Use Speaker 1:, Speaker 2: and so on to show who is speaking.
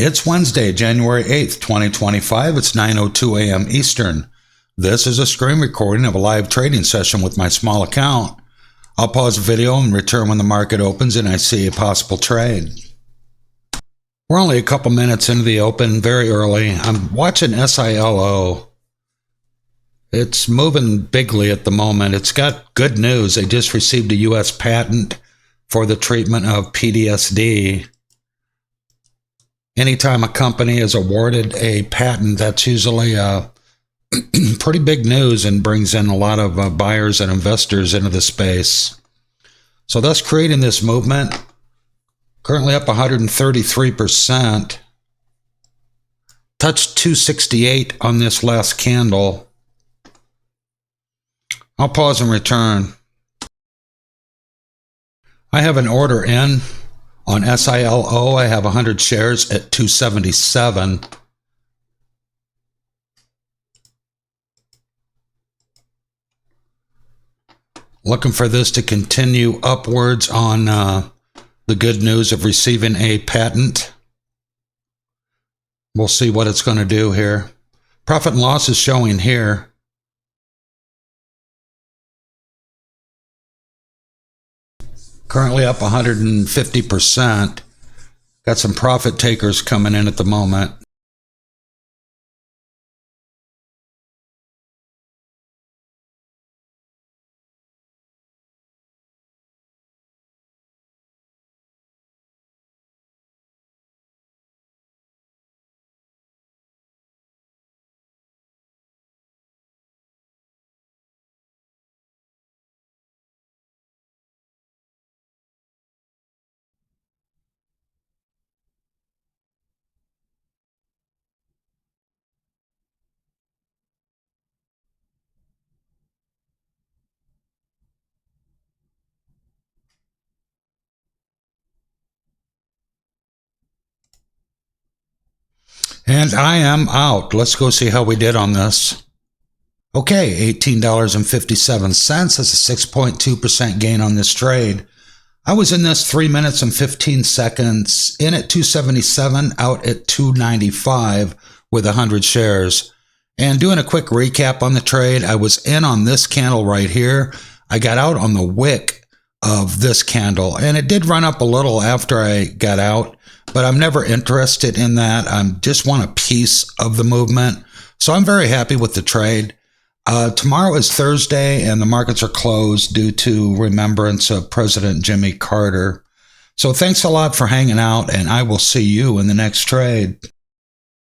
Speaker 1: It's Wednesday, January 8th, 2025. It's 9:02 a.m. Eastern. This is a screen recording of a live trading session with my small account. I'll pause the video and return when the market opens and I see a possible trade. We're only a couple minutes into the open, very early. I'm watching SILO. It's moving bigly at the moment. It's got good news. They just received a U.S. patent for the treatment of PTSD. Anytime a company is awarded a patent, that's usually pretty big news and brings in a lot of buyers and investors into the space. So thus creating this movement, currently up 133%. Touched 268 on this last candle. I'll pause and return. I have an order in. On SILO, I have 100 shares at 277. Looking for this to continue upwards on the good news of receiving a patent. We'll see what it's going to do here. Profit and loss is showing here. Currently up 150%. Got some profit takers coming in at the moment. And I am out. Let's go see how we did on this. Okay, $18.57. That's a 6.2% gain on this trade. I was in this 3 minutes and 15 seconds, in at 277, out at 295 with 100 shares. And doing a quick recap on the trade, I was in on this candle right here. I got out on the wick of this candle, and it did run up a little after I got out, but I'm never interested in that. I just want a piece of the movement. So I'm very happy with the trade. Tomorrow is Thursday, and the markets are closed due to remembrance of President Jimmy Carter. So thanks a lot for hanging out, and I will see you in the next trade.